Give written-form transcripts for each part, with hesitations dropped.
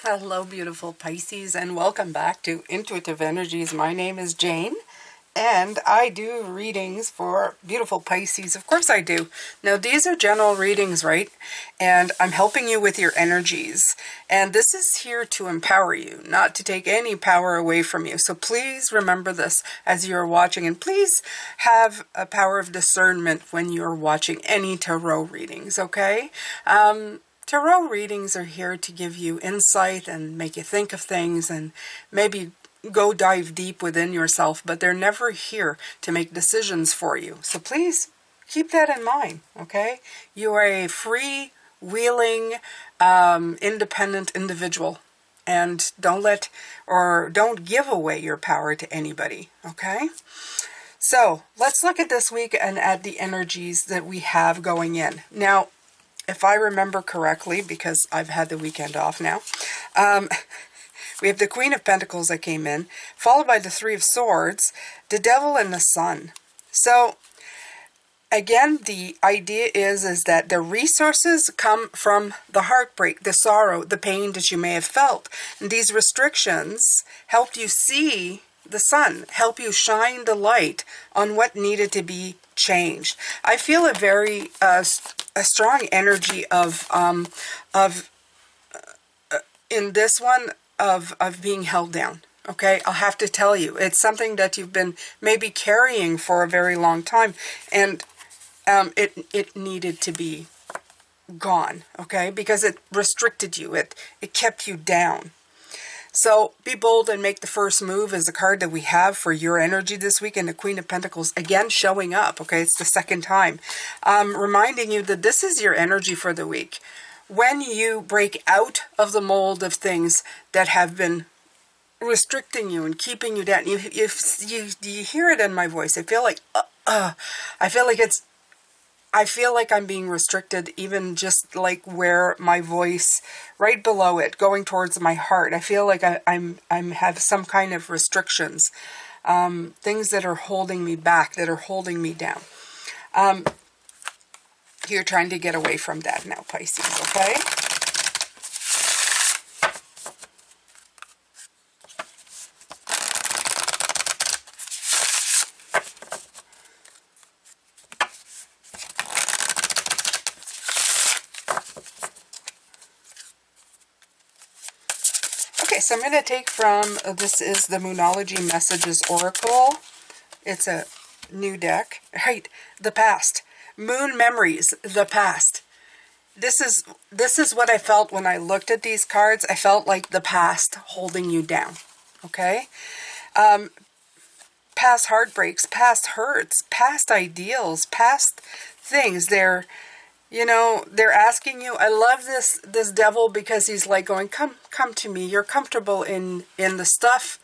Hello, beautiful Pisces, and welcome back to Intuitive Energies. My name is Jane, and I do readings for beautiful Pisces. Of course I do. Now, these are general readings, right? And I'm helping you with your energies. And this is here to empower you, not to take any power away from you. So please remember this as you're watching, and please have a power of discernment when you're watching any tarot readings, okay? Tarot readings are here to give you insight and make you think of things and maybe go dive deep within yourself, but they're never here to make decisions for you. So please keep that in mind, okay? You are a free-wheeling, independent individual, and don't give away your power to anybody, okay? So let's look at this week and at the energies that we have going in. Now, if I remember correctly, because I've had the weekend off now, we have the Queen of Pentacles that came in, followed by the Three of Swords, the Devil, and the Sun. So, again, the idea is that the resources come from the heartbreak, the sorrow, the pain that you may have felt. And these restrictions helped you see the sun, help you shine the light on what needed to be changed. I feel a very a strong energy of in this one of being held down. Okay, I'll have to tell you, it's something that you've been maybe carrying for a very long time, and it needed to be gone. Okay, because it restricted you, it kept you down. So be bold and make the first move is the card that we have for your energy this week, and the Queen of Pentacles again showing up. Okay, it's the second time. Reminding you that this is your energy for the week. When you break out of the mold of things that have been restricting you and keeping you down, you hear it in my voice. I feel like I'm being restricted, even just like where my voice, right below it, going towards my heart. I feel like I'm have some kind of restrictions, things that are holding me back, that are holding me down. You're trying to get away from that now, Pisces, okay? Okay, so I'm going to take from, this is the Moonology Messages Oracle. It's a new deck. Right, the past. Moon Memories, the past. This is what I felt when I looked at these cards. I felt like the past holding you down, okay? Past heartbreaks, past hurts, past ideals, past things. They're asking you. I love this devil because he's like going, come to me. You're comfortable in the stuff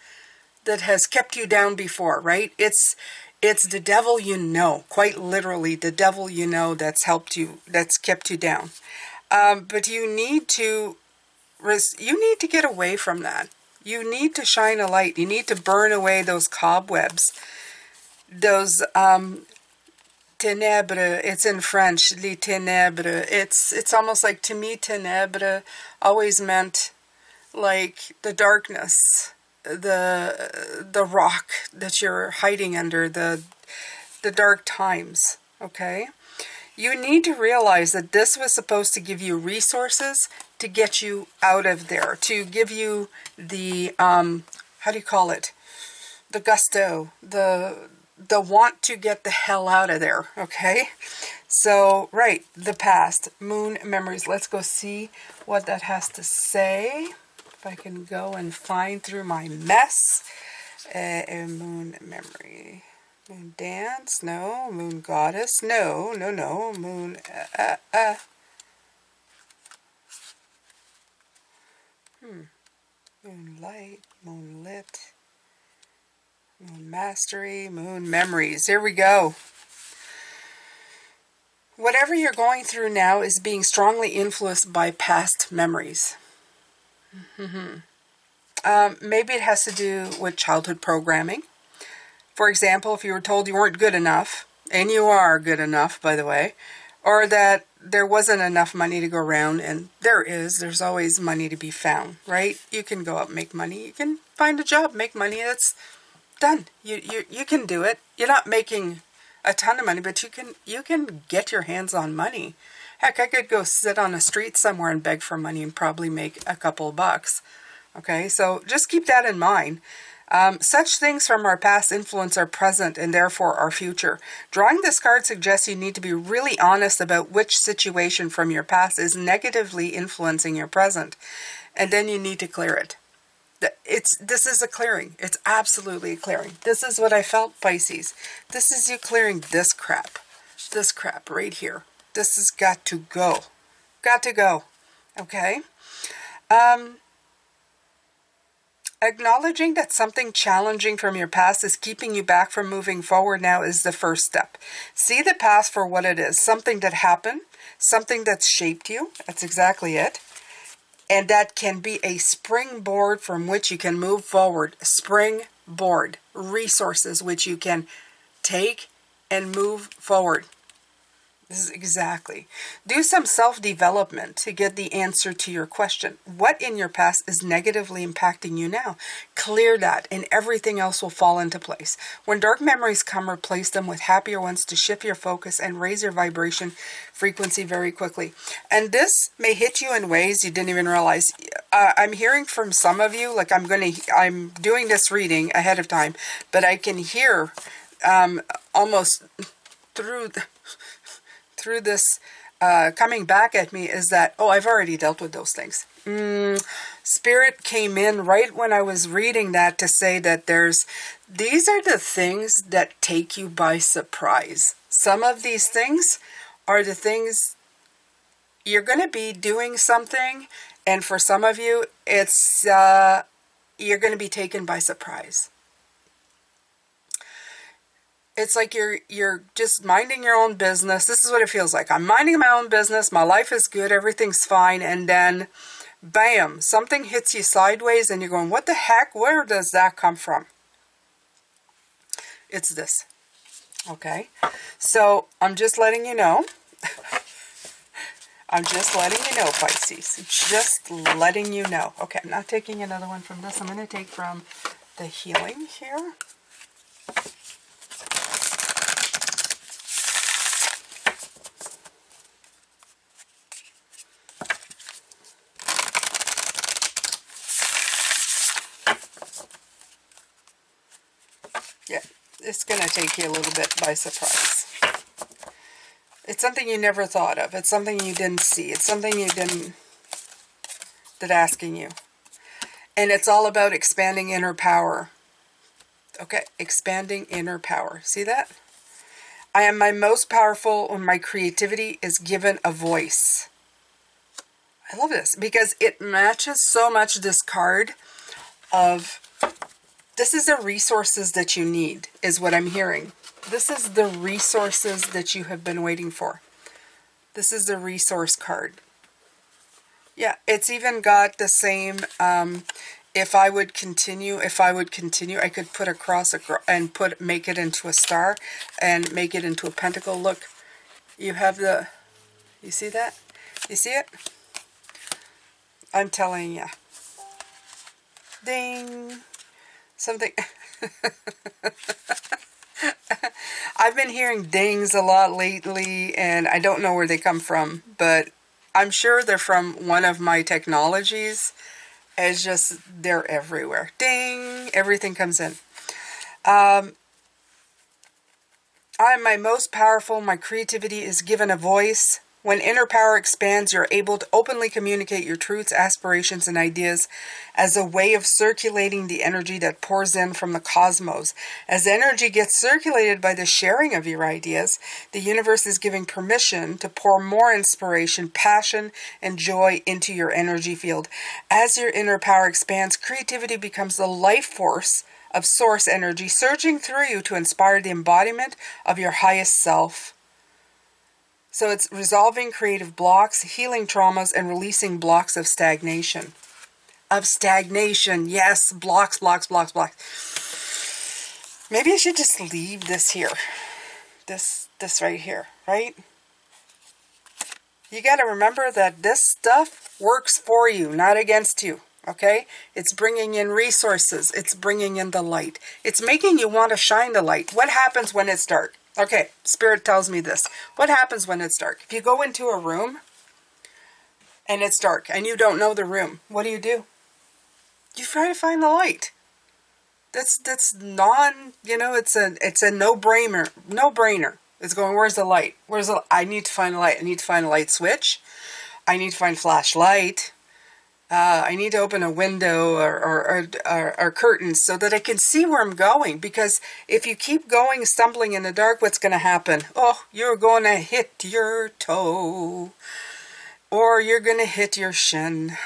that has kept you down before, right? It's the devil you know, quite literally the devil you know that's helped you, that's kept you down. But you need to get away from that. You need to shine a light. You need to burn away those cobwebs, those ténèbres. It's in French, les ténèbres. It's almost like, to me, ténèbres always meant like the darkness, the rock that you're hiding under, the dark times, okay? You need to realize that this was supposed to give you resources to get you out of there, to give you the, how do you call it? The gusto, the want to get the hell out of there, okay? So, right, the past, moon memories. Let's go see what that has to say. If I can go and find through my mess. Moon memory. Moon dance? No. Moon goddess? No. Moon, Moonlight, moonlit, moon mastery, moon memories. Here we go. Whatever you're going through now is being strongly influenced by past memories. Maybe it has to do with childhood programming. For example, if you were told you weren't good enough, and you are good enough, by the way, or that there wasn't enough money to go around, and there's always money to be found, right? You can go out and make money. You can find a job, make money. That's done. You can do it. You're not making a ton of money, but you can get your hands on money. Heck, I could go sit on a street somewhere and beg for money and probably make a couple bucks. Okay, so just keep that in mind. Such things from our past influence our present and therefore our future. Drawing this card suggests you need to be really honest about which situation from your past is negatively influencing your present. And then you need to clear it. This is a clearing. It's absolutely a clearing. This is what I felt, Pisces. This is you clearing this crap. This crap right here. This has got to go. Got to go. Okay? Acknowledging that something challenging from your past is keeping you back from moving forward now is the first step. See the past for what it is. Something that happened. Something that's shaped you. That's exactly it. And that can be a springboard from which you can move forward. Springboard. Resources which you can take and move forward. This is exactly. Do some self-development to get the answer to your question. What in your past is negatively impacting you now? Clear that and everything else will fall into place. When dark memories come, replace them with happier ones to shift your focus and raise your vibration frequency very quickly. And this may hit you in ways you didn't even realize. I'm hearing from some of you, like I'm doing this reading ahead of time, but I can hear almost through this coming back at me is that, oh, I've already dealt with those things. Spirit came in right when I was reading that to say that these are the things that take you by surprise. Some of these things are the things you're going to be doing something, and for some of you, it's you're going to be taken by surprise. It's like you're just minding your own business. This is what it feels like. I'm minding my own business. My life is good. Everything's fine. And then, bam, something hits you sideways and you're going, what the heck? Where does that come from? It's this. Okay? So, I'm just letting you know. I'm just letting you know, Pisces. Just letting you know. Okay, I'm not taking another one from this. I'm going to take from the healing here. Yeah, it's going to take you a little bit by surprise. It's something you never thought of. It's something you didn't see. It's something you didn't, that asking you. And it's all about expanding inner power. Okay, expanding inner power. See that? I am my most powerful when my creativity is given a voice. I love this because it matches so much this card of, this is the resources that you need, is what I'm hearing. This is the resources that you have been waiting for. This is the resource card. Yeah, it's even got the same, if I would continue, I could put a cross and make it into a star and make it into a pentacle. Look, you have you see that? You see it? I'm telling you. Ding. Something. I've been hearing dings a lot lately, and I don't know where they come from, but I'm sure they're from one of my technologies. It's just, they're everywhere. Ding! Everything comes in. I am my most powerful. My creativity is given a voice. When inner power expands, you're able to openly communicate your truths, aspirations, and ideas as a way of circulating the energy that pours in from the cosmos. As energy gets circulated by the sharing of your ideas, the universe is giving permission to pour more inspiration, passion, and joy into your energy field. As your inner power expands, creativity becomes the life force of source energy surging through you to inspire the embodiment of your highest self. So it's resolving creative blocks, healing traumas, and releasing blocks of stagnation. Yes, blocks. Maybe I should just leave this here. This right here, right? You got to remember that this stuff works for you, not against you. Okay? It's bringing in resources. It's bringing in the light. It's making you want to shine the light. What happens when it's dark? Okay, Spirit tells me this. What happens when it's dark? If you go into a room and it's dark and you don't know the room, what do? You try to find the light. That's it's a no-brainer. It's going, where's the light? I need to find a light. I need to find a light switch. I need to find a flashlight. I need to open a window or curtains so that I can see where I'm going. Because if you keep going, stumbling in the dark, what's going to happen? Oh, you're going to hit your toe. Or you're going to hit your shin.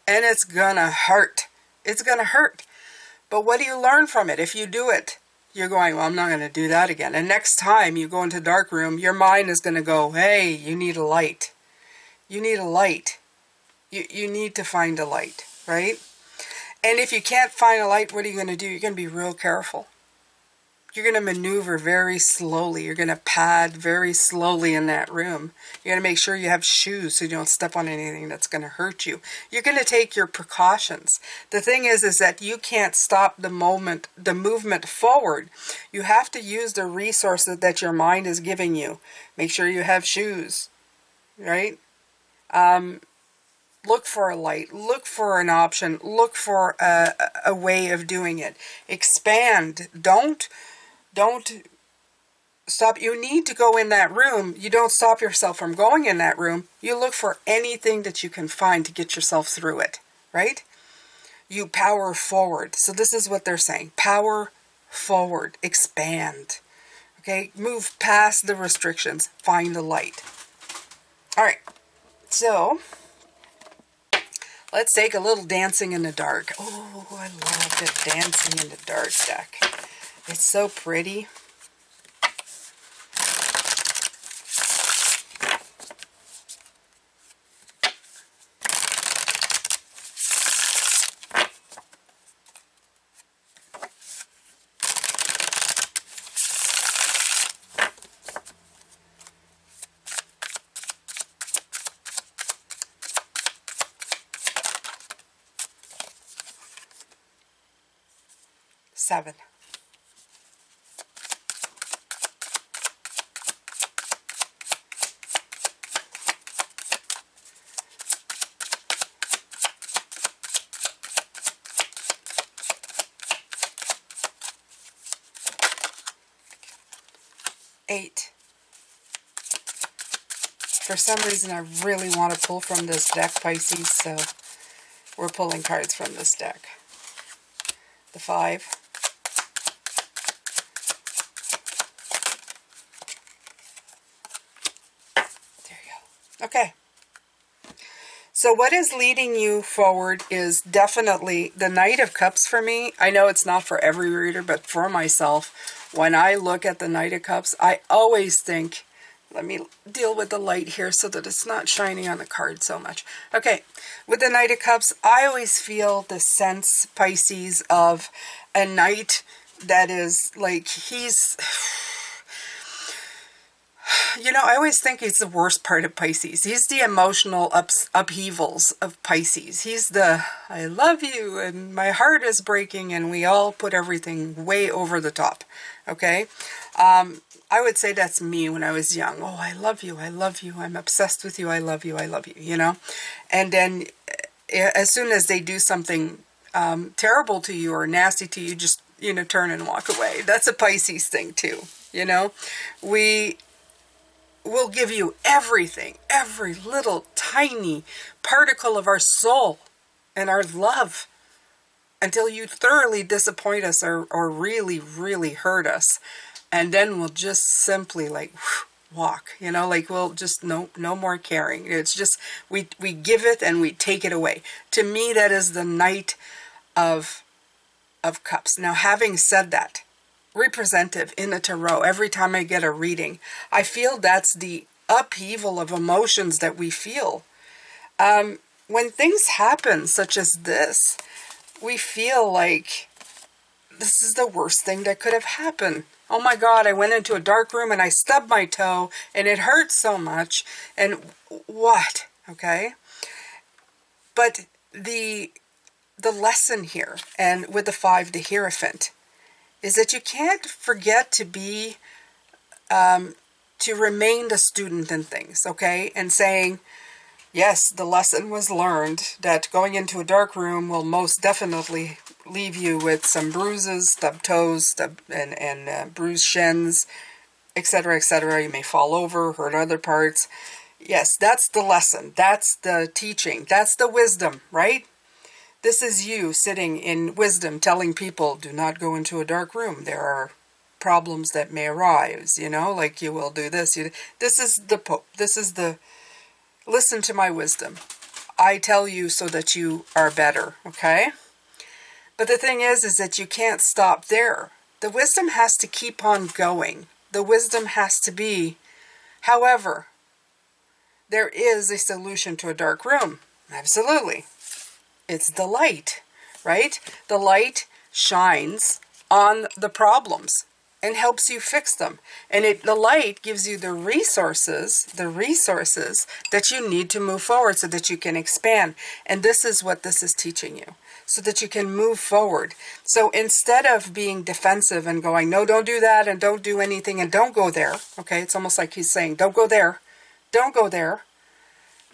And it's going to hurt. It's going to hurt. But what do you learn from it if you do it? You're going, well, I'm not going to do that again. And next time you go into a dark room, your mind is going to go, hey, you need a light. You need a light. You need to find a light, right? And if you can't find a light, what are you going to do? You're going to be real careful. You're going to maneuver very slowly. You're going to pad very slowly in that room. You're going to make sure you have shoes so you don't step on anything that's going to hurt you. You're going to take your precautions. The thing is that you can't stop the movement forward. You have to use the resources that your mind is giving you. Make sure you have shoes, right? Look for a light. Look for an option. Look for a way of doing it. Expand. Don't stop. You need to go in that room. You don't stop yourself from going in that room. You look for anything that you can find to get yourself through it, right? You power forward. So this is what they're saying. Power forward. Expand. Okay? Move past the restrictions. Find the light. All right. So let's take a little dancing in the dark. Oh, I love the dancing in the dark deck. It's so pretty. Seven. Eight. For some reason, I really want to pull from this deck, Pisces, so we're pulling cards from this deck. The 5. There you go. Okay. So what is leading you forward is definitely the Knight of Cups for me. I know it's not for every reader, but for myself, when I look at the Knight of Cups, I always think, let me deal with the light here so that it's not shining on the card so much. Okay, with the Knight of Cups, I always feel the sense, Pisces, of a knight that is like, he's... You know, I always think he's the worst part of Pisces. He's the emotional upheavals of Pisces. He's the, I love you, and my heart is breaking, and we all put everything way over the top, okay? I would say that's me when I was young. Oh, I love you, I'm obsessed with you, I love you, you know? And then as soon as they do something terrible to you or nasty to you, just, you know, turn and walk away. That's a Pisces thing too, you know? We'll give you everything, every little tiny particle of our soul and our love until you thoroughly disappoint us or really, really hurt us. And then we'll just simply like walk, you know, like we'll just no more caring. It's just we give it and we take it away. To me, that is the Knight of Cups. Now, having said that, representative in the tarot, every time I get a reading, I feel that's the upheaval of emotions that we feel. When things happen such as this, we feel like this is the worst thing that could have happened. Oh my God, I went into a dark room and I stubbed my toe and it hurt so much. And what? Okay? But the lesson here, and with the 5, the Hierophant, is that you can't forget to be, to remain the student in things, okay? And saying, yes, the lesson was learned that going into a dark room will most definitely leave you with some bruises, stubbed toes, and bruised shins, etc., etc. You may fall over, hurt other parts. Yes, that's the lesson. That's the teaching. That's the wisdom, right? This is you sitting in wisdom telling people, do not go into a dark room. There are problems that may arise, you know, like you will do this. This is the Pope. This is the, listen to my wisdom. I tell you so that you are better, okay? But the thing is that you can't stop there. The wisdom has to keep on going. The wisdom has to be, however, there is a solution to a dark room. Absolutely. It's the light, right? The light shines on the problems and helps you fix them. And the light gives you the resources that you need to move forward so that you can expand. And this is what this is teaching you, so that you can move forward. So instead of being defensive and going, no, don't do that and don't do anything and don't go there, okay? It's almost like he's saying, don't go there, don't go there.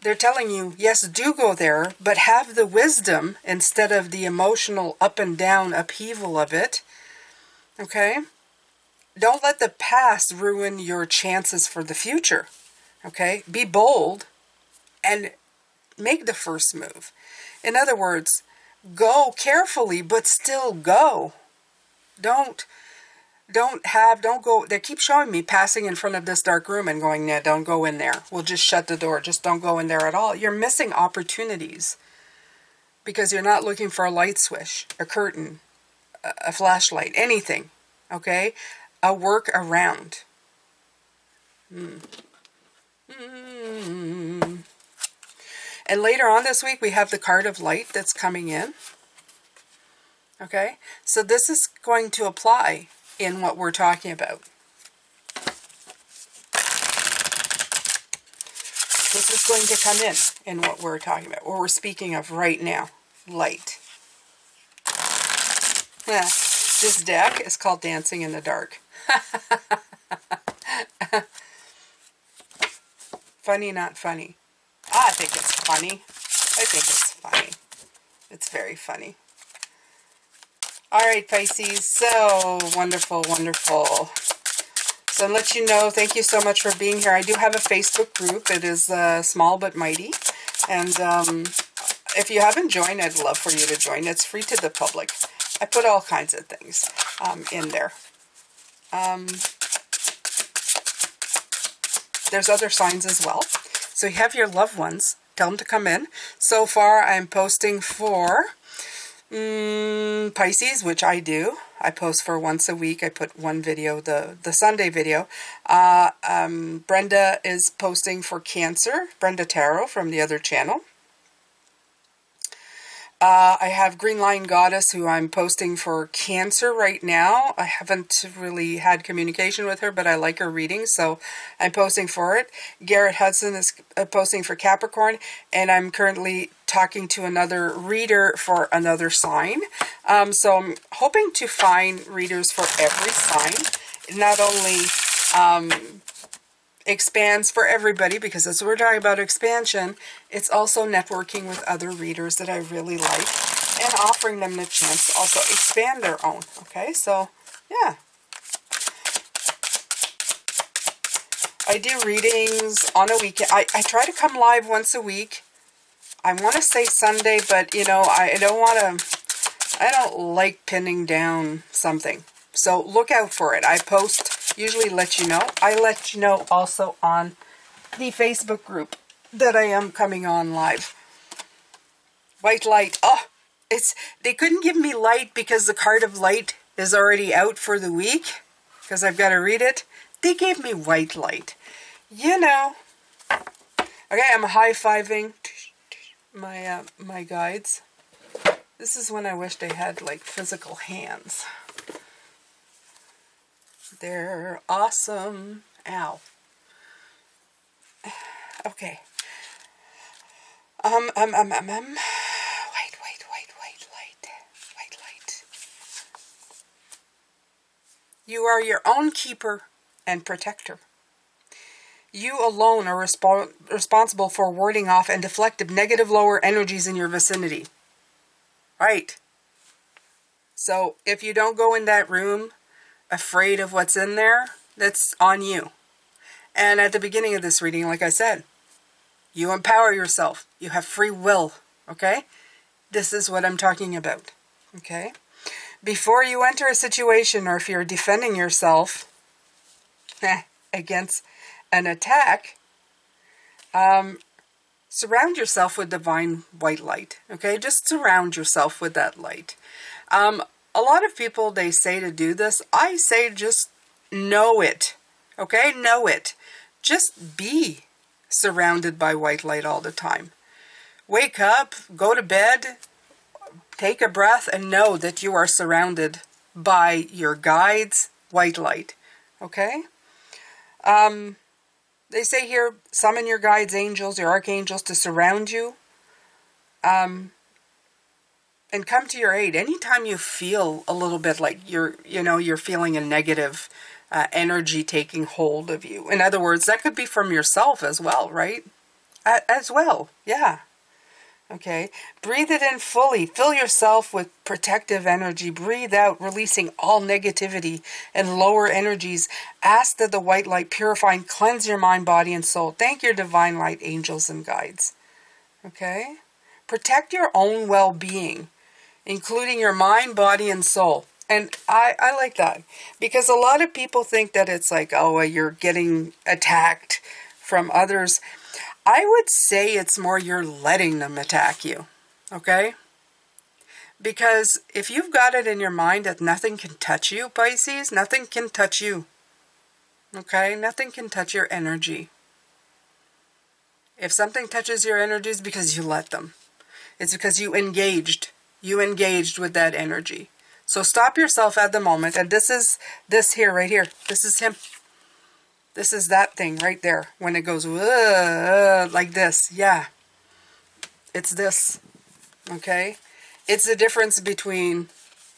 They're telling you, yes, do go there, but have the wisdom instead of the emotional up and down upheaval of it, okay? Don't let the past ruin your chances for the future, okay? Be bold and make the first move. In other words, go carefully, but still go. Don't go, they keep showing me passing in front of this dark room and going, yeah, don't go in there. We'll just shut the door. Just don't go in there at all. You're missing opportunities because you're not looking for a light switch, a curtain, a flashlight, anything, okay? A work around. And later on this week, we have the card of light that's coming in, okay? So this is going to apply in what we're talking about. This is going to come in what we're talking about, what we're speaking of right now, light. Yeah. This deck is called Dancing in the Dark. Funny, not funny. I think it's funny. I think it's funny. It's very funny. All right, Pisces. So wonderful, wonderful. So I'll let you know, thank you so much for being here. I do have a Facebook group. It is small but mighty. And if you haven't joined, I'd love for you to join. It's free to the public. I put all kinds of things in there. There's other signs as well. So you have your loved ones. Tell them to come in. So far, I'm posting for Pisces, which I do. I post for once a week. I put one video, the Sunday video. Brenda is posting for Cancer. Brenda Tarot from the other channel. I have Green Lion Goddess, who I'm posting for Cancer right now. I haven't really had communication with her, but I like her reading, so I'm posting for it. Garrett Hudson is posting for Capricorn, and I'm currently talking to another reader for another sign. So I'm hoping to find readers for every sign. Not only expands for everybody, because as we're talking about expansion, it's also networking with other readers that I really like and offering them the chance to also expand their own. Okay, so yeah. I do readings on a weekend. I try to come live once a week. I want to say Sunday, but you know, I don't like pinning down something. So look out for it. I post, usually let you know. I let you know also on the Facebook group that I am coming on live. White light. Oh, they couldn't give me light because the card of light is already out for the week, because I've got to read it. They gave me white light. You know. Okay, I'm high-fiving my guides. This is when I wish they had like physical hands. They're awesome. Ow. Okay. Wait, white light. You are your own keeper and protector. You alone are responsible for warding off and deflecting negative lower energies in your vicinity. Right. So if you don't go in that room afraid of what's in there, that's on you. And at the beginning of this reading, like I said, you empower yourself. You have free will. Okay? This is what I'm talking about. Okay? Before you enter a situation, or if you're defending yourself against an attack, surround yourself with divine white light. Okay? Just surround yourself with that light. A lot of people, they say to do this. I say just know it. Okay? Know it. Just be surrounded by white light all the time. Wake up, go to bed, take a breath, and know that you are surrounded by your guides' white light. Okay? They say here, summon your guides, angels, your archangels to surround you. And come to your aid. Anytime you feel a little bit like you're feeling a negative energy taking hold of you. In other words, that could be from yourself as well, right? As well, yeah. Okay, breathe it in fully. Fill yourself with protective energy. Breathe out, releasing all negativity and lower energies. Ask that the white light purify and cleanse your mind, body, and soul. Thank your divine light, angels, and guides. Okay? Protect your own well-being, including your mind, body, and soul. And I like that, because a lot of people think that it's like, oh, you're getting attacked from others. I would say it's more you're letting them attack you, okay? Because if you've got it in your mind that nothing can touch you, Pisces, nothing can touch you, okay? Nothing can touch your energy. If something touches your energy, it's because you let them. It's because you engaged. You engaged with that energy. So stop yourself at the moment. And this is this here, right here. This is him. This is that thing right there. When it goes like this. Yeah. It's this. Okay? It's the difference between,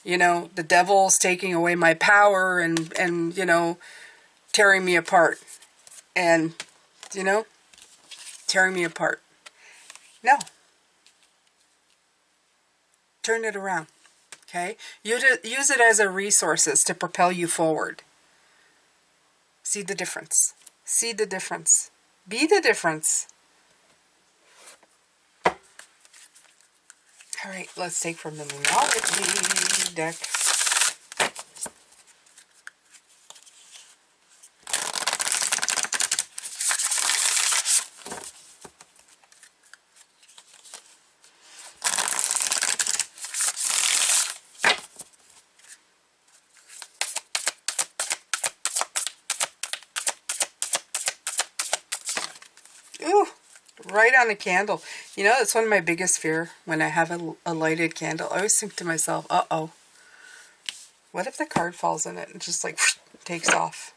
the devil's taking away my power and tearing me apart. And, tearing me apart. No. Turn it around. Okay? Use it as a resources to propel you forward. See the difference. See the difference. Be the difference. All right, let's take from the Numerology deck. Ooh, right on the candle. That's one of my biggest fear when I have a lighted candle. I always think to myself, uh-oh, what if the card falls in it and just like takes off?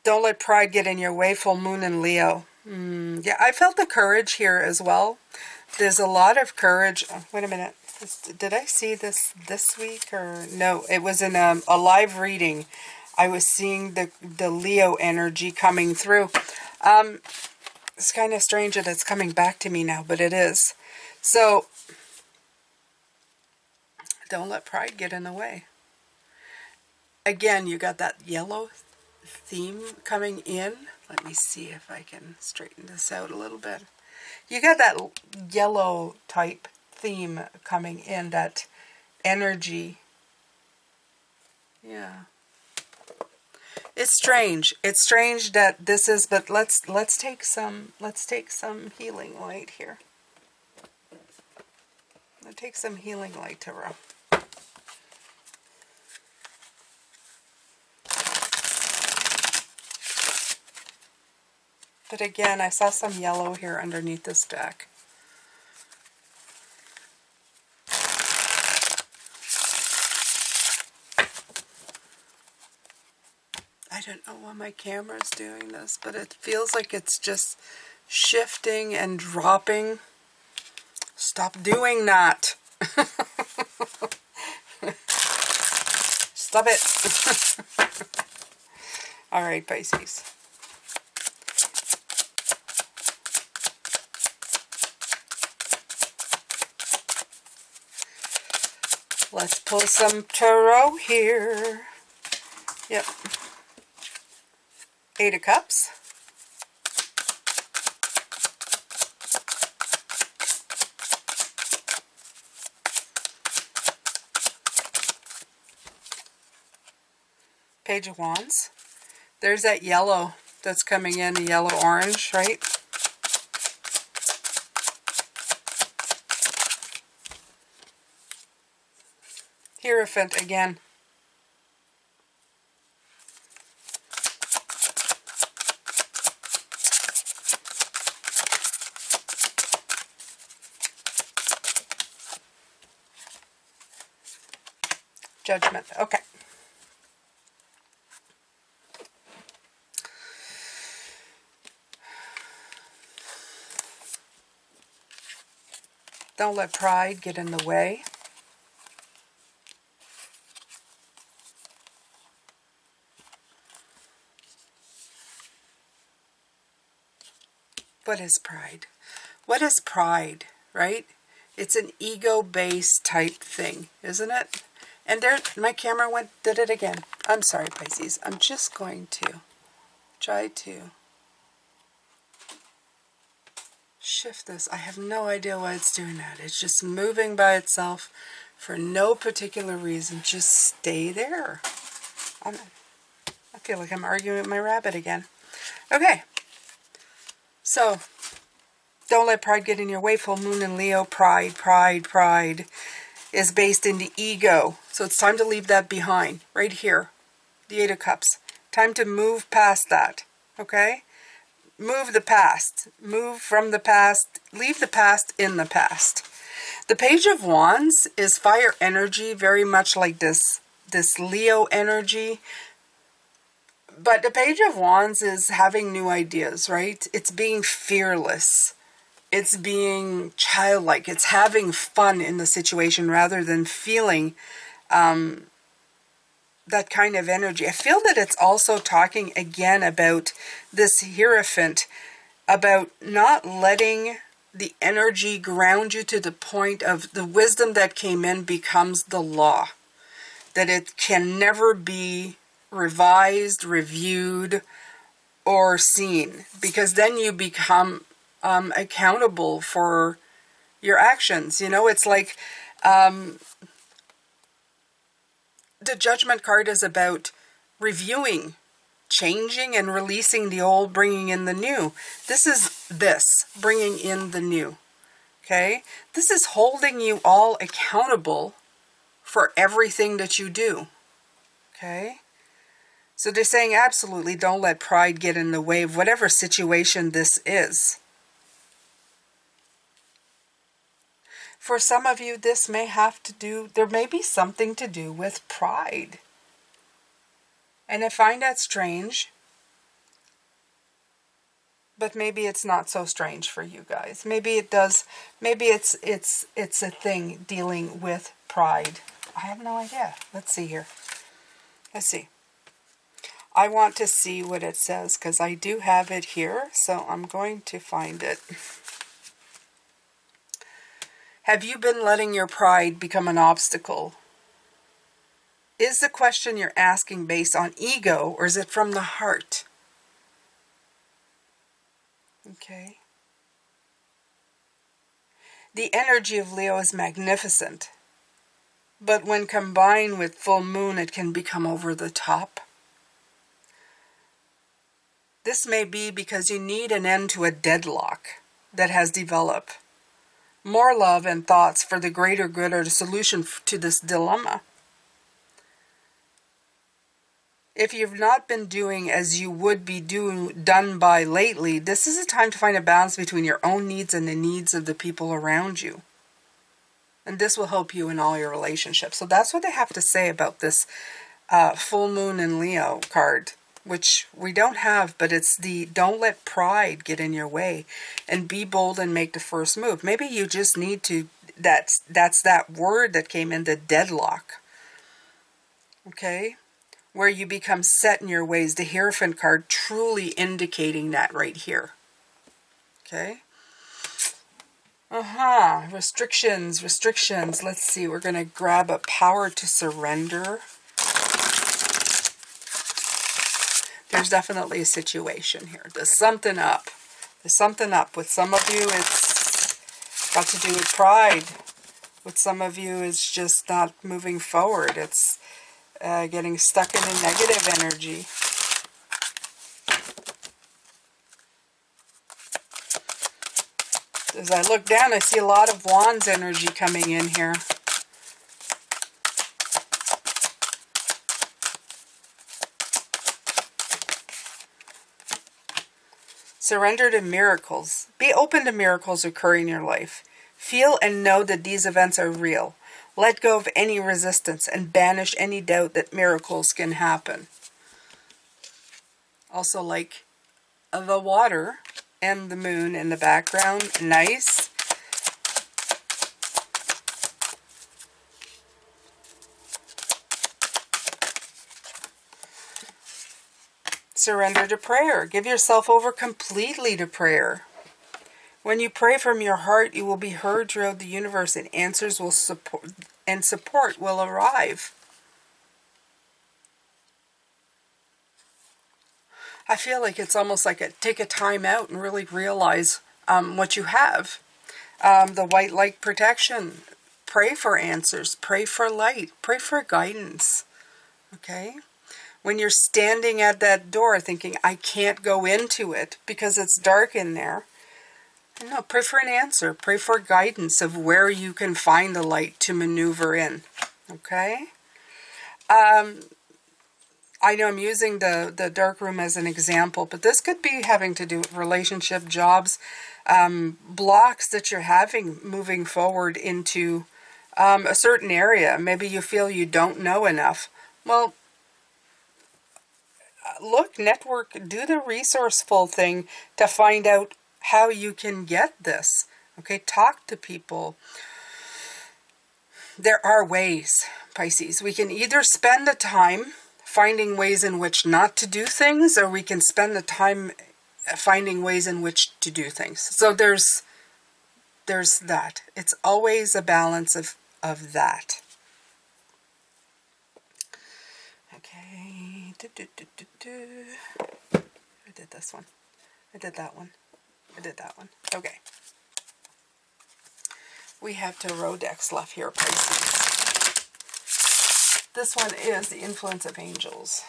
Don't let pride get in your way. Full moon in Leo. Yeah, I felt the courage here as well. There's a lot of courage. Oh, wait a minute. Did I see this week or no? It was in a live reading. I was seeing the Leo energy coming through. It's kind of strange that it's coming back to me now, but it is. So, don't let pride get in the way. Again, you got that yellow theme coming in. Let me see if I can straighten this out a little bit. You got that yellow type theme coming in, that energy. Yeah. It's strange. It's strange that this is, but let's take some healing light here. Let's take some healing light, Tarot. But again, I saw some yellow here underneath this deck. don't know why my camera's doing this, but it feels like it's just shifting and dropping. Stop doing that. Stop it. All right, Pisces. Let's pull some tarot here. Yep. 8 of Cups. Page of Wands. There's that yellow that's coming in, a yellow-orange, right? Hierophant again. Judgment. Okay. Don't let pride get in the way. What is pride? What is pride, right? It's an ego-based type thing, isn't it? And there, my camera did it again. I'm sorry, Pisces. I'm just going to try to shift this. I have no idea why it's doing that. It's just moving by itself for no particular reason. Just stay there. I feel like I'm arguing with my rabbit again. Okay. So, don't let pride get in your way. Full moon in Leo. Pride is based in the ego. So it's time to leave that behind. Right here. The 8 of Cups. Time to move past that. Okay? Move the past. Move from the past. Leave the past in the past. The Page of Wands is fire energy, very much like this Leo energy. But the Page of Wands is having new ideas, right? It's being fearless. It's being childlike. It's having fun in the situation rather than feeling that kind of energy. I feel that it's also talking again about this Hierophant, about not letting the energy ground you to the point of the wisdom that came in becomes the law. That it can never be revised, reviewed, or seen. Because then you become accountable for your actions. You know, it's like the Judgment card is about reviewing, changing, and releasing the old, bringing in the new. This is bringing in the new. Okay? This is holding you all accountable for everything that you do. Okay? So they're saying absolutely don't let pride get in the way of whatever situation this is. For some of you, this may have to do, there may be something to do with pride. And I find that strange. But maybe it's not so strange for you guys. Maybe it does, maybe it's a thing dealing with pride. I have no idea. Let's see here. Let's see. I want to see what it says because I do have it here, so I'm going to find it. Have you been letting your pride become an obstacle? Is the question you're asking based on ego, or is it from the heart? Okay. The energy of Leo is magnificent, but when combined with full moon, it can become over the top. This may be because you need an end to a deadlock that has developed. More love and thoughts for the greater good are the solution to this dilemma. If you've not been doing as you would be done by lately, this is a time to find a balance between your own needs and the needs of the people around you. And this will help you in all your relationships. So that's what they have to say about this full moon in Leo card. which we don't have, but it's the don't let pride get in your way, and be bold and make the first move. Maybe you just need to, that's that word that came in, the deadlock. Okay? Where you become set in your ways. The Hierophant card truly indicating that right here. Okay? Restrictions. Let's see. We're going to grab a power to surrender. There's definitely a situation here. There's something up. There's something up. With some of you, it's got to do with pride. With some of you, it's just not moving forward. It's getting stuck in a negative energy. As I look down, I see a lot of Wands energy coming in here. Surrender to miracles. Be open to miracles occurring in your life. Feel and know that these events are real. Let go of any resistance and banish any doubt that miracles can happen. Also, like the water and the moon in the background. Nice. Surrender to prayer. Give yourself over completely to prayer. When you pray from your heart, you will be heard throughout the universe, and answers will support will arrive. I feel like it's almost like take a time out and really realize what you have. The white light protection. Pray for answers. Pray for light. Pray for guidance. Okay? When you're standing at that door thinking, I can't go into it because it's dark in there. No, pray for an answer. Pray for guidance of where you can find the light to maneuver in. Okay? I know I'm using the dark room as an example, but this could be having to do with relationship, jobs, blocks that you're having moving forward into a certain area. Maybe you feel you don't know enough. Well, look, network, do the resourceful thing to find out how you can get this. Okay, talk to people. There are ways, Pisces. We can either spend the time finding ways in which not to do things, or we can spend the time finding ways in which to do things. So there's that. It's always a balance of that. Okay. I did this one. I did that one. I did that one. Okay. We have tarot decks left here, Pisces. This one is the influence of angels.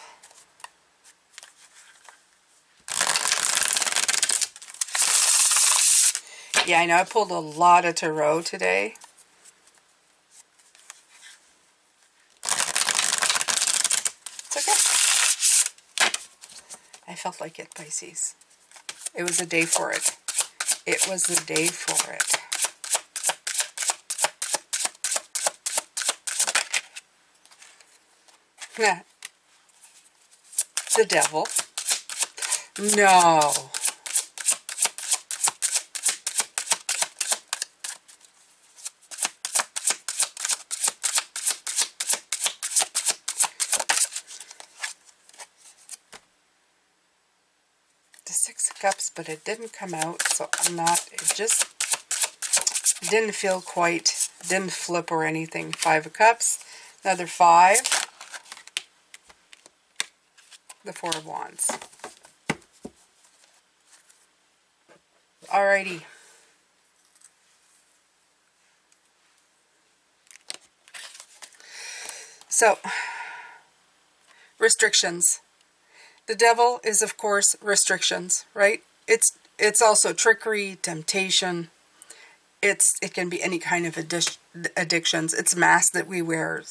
Yeah, I know I pulled a lot of tarot today. It's okay. I felt like it, Pisces. It was a day for it. It was the day for it. Yeah. The devil. No. The Six of Cups, but it didn't come out, so I'm not, it just didn't feel quite, didn't flip or anything. Five of Cups, another five, the Four of Wands. Alrighty. So, restrictions. The devil is, of course, restrictions, right? It's also trickery, temptation. It can be any kind of addictions. It's masks that we wear.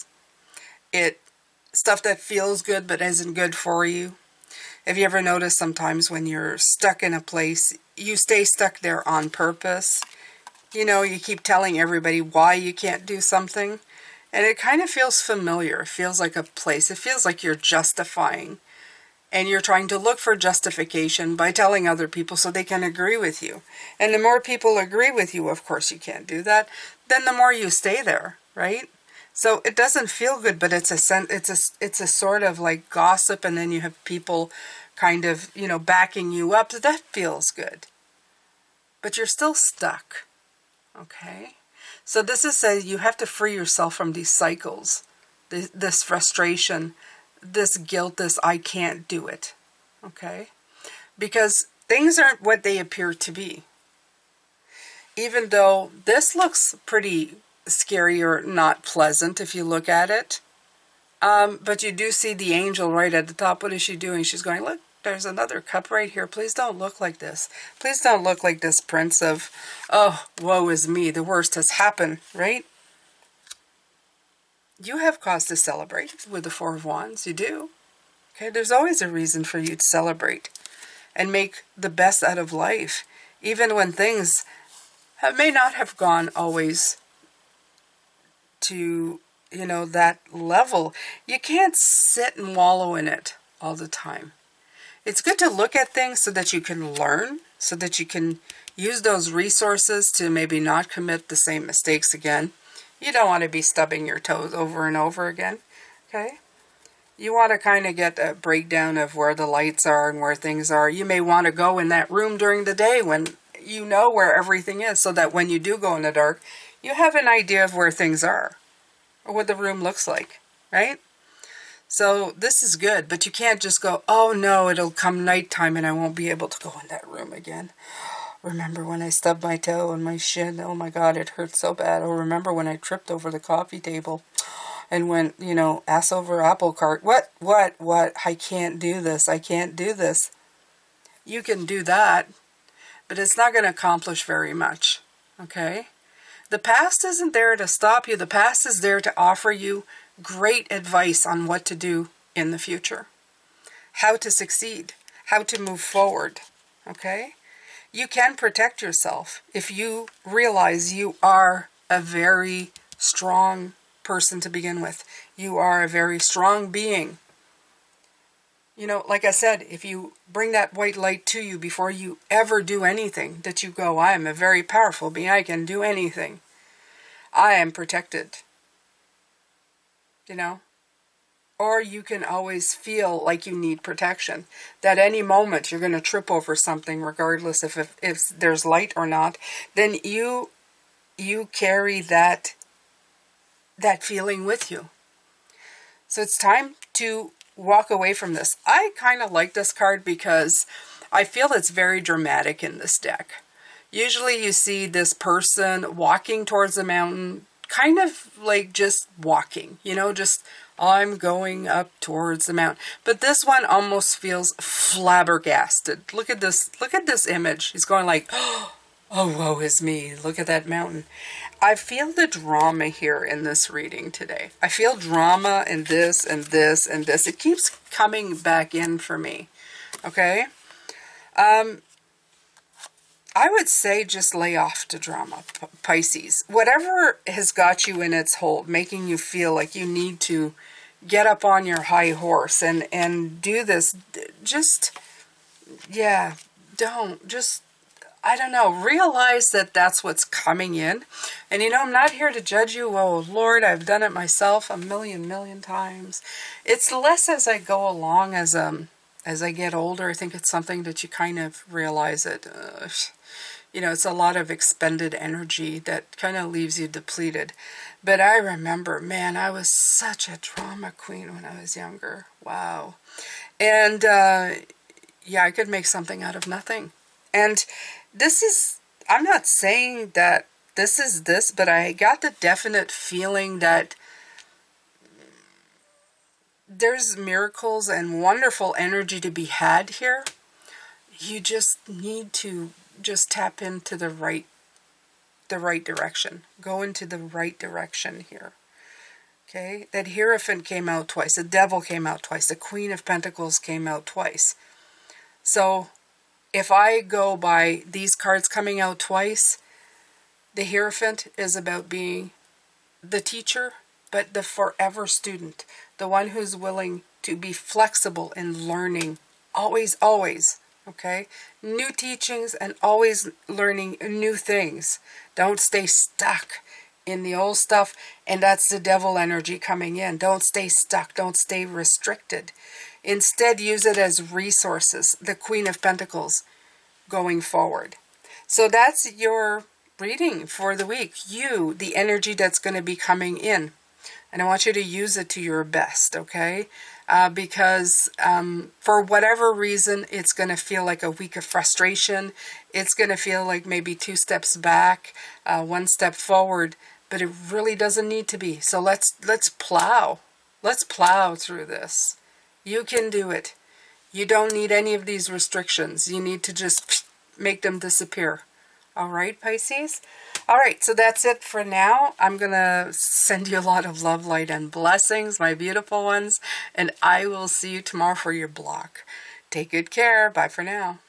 Stuff that feels good but isn't good for you. Have you ever noticed sometimes when you're stuck in a place, you stay stuck there on purpose? You know, you keep telling everybody why you can't do something. And it kind of feels familiar. It feels like a place. It feels like you're justifying. And you're trying to look for justification by telling other people so they can agree with you. And the more people agree with you, of course you can't do that, then the more you stay there, right? So it doesn't feel good, but it's a sort of like gossip, and then you have people kind of, backing you up. That feels good. But you're still stuck, okay? So this is saying you have to free yourself from these cycles, this frustration, this guilt, this I can't do it, okay? Because things aren't what they appear to be. Even though this looks pretty scary or not pleasant if you look at it, but you do see the angel right at the top. What is she doing? She's going, look, there's another cup right here. Please don't look like this. Please don't look like this prince of, oh, woe is me. The worst has happened, right? You have cause to celebrate with the Four of Wands. You do. Okay, there's always a reason for you to celebrate and make the best out of life, even when things may not have gone always to, that level. You can't sit and wallow in it all the time. It's good to look at things so that you can learn, so that you can use those resources to maybe not commit the same mistakes again. You don't want to be stubbing your toes over and over again, okay? You want to kind of get a breakdown of where the lights are and where things are. You may want to go in that room during the day when you know where everything is, so that when you do go in the dark, you have an idea of where things are or what the room looks like, right? So this is good, but you can't just go, oh no, it'll come nighttime and I won't be able to go in that room again. Remember when I stubbed my toe and my shin? Oh my God, it hurt so bad. Oh, remember when I tripped over the coffee table and went, ass over apple cart. What? I can't do this. I can't do this. You can do that, but it's not going to accomplish very much, okay? The past isn't there to stop you. The past is there to offer you great advice on what to do in the future, how to succeed, how to move forward, okay? You can protect yourself if you realize you are a very strong person to begin with. You are a very strong being. Like I said, if you bring that white light to you before you ever do anything, that you go, I am a very powerful being, I can do anything. I am protected. Or you can always feel like you need protection. That any moment you're going to trip over something, regardless if there's light or not, then you carry that feeling with you. So it's time to walk away from this. I kind of like this card because I feel it's very dramatic in this deck. Usually you see this person walking towards a mountain, kind of like just walking, just I'm going up towards the mountain. But this one almost feels flabbergasted. Look at this image. He's going like, oh, woe is me. Look at that mountain. I feel the drama here in this reading today. I feel drama in this and this and this. It keeps coming back in for me. Okay? I would say just lay off the drama, Pisces. Whatever has got you in its hold, making you feel like you need to get up on your high horse and do this, I don't know, realize that that's what's coming in. And I'm not here to judge you. Oh, Lord, I've done it myself a million times. It's less as I go along, as I get older. I think it's something that you kind of realize it. It's a lot of expended energy that kind of leaves you depleted. But I remember, man, I was such a drama queen when I was younger. Wow. And, I could make something out of nothing. And I'm not saying that this is this, but I got the definite feeling that there's miracles and wonderful energy to be had here. You just need to just tap into the right direction. Go into the right direction here. Okay? That Hierophant came out twice. The Devil came out twice. The Queen of Pentacles came out twice. So if I go by these cards coming out twice, the Hierophant is about being the teacher, but the forever student, the one who's willing to be flexible in learning, always, always, okay? New teachings and always learning new things. Don't stay stuck in the old stuff, and that's the devil energy coming in. Don't stay stuck. Don't stay restricted. Instead, use it as resources, the Queen of Pentacles, going forward. So that's your reading for the week. You, the energy that's going to be coming in. And I want you to use it to your best, okay? Because for whatever reason, it's going to feel like a week of frustration. It's going to feel like maybe 2 steps back, 1 step forward, but it really doesn't need to be. So let's plow. Let's plow through this. You can do it. You don't need any of these restrictions. You need to just make them disappear. All right, Pisces? All right, so that's it for now. I'm going to send you a lot of love, light, and blessings, my beautiful ones, and I will see you tomorrow for your block. Take good care. Bye for now.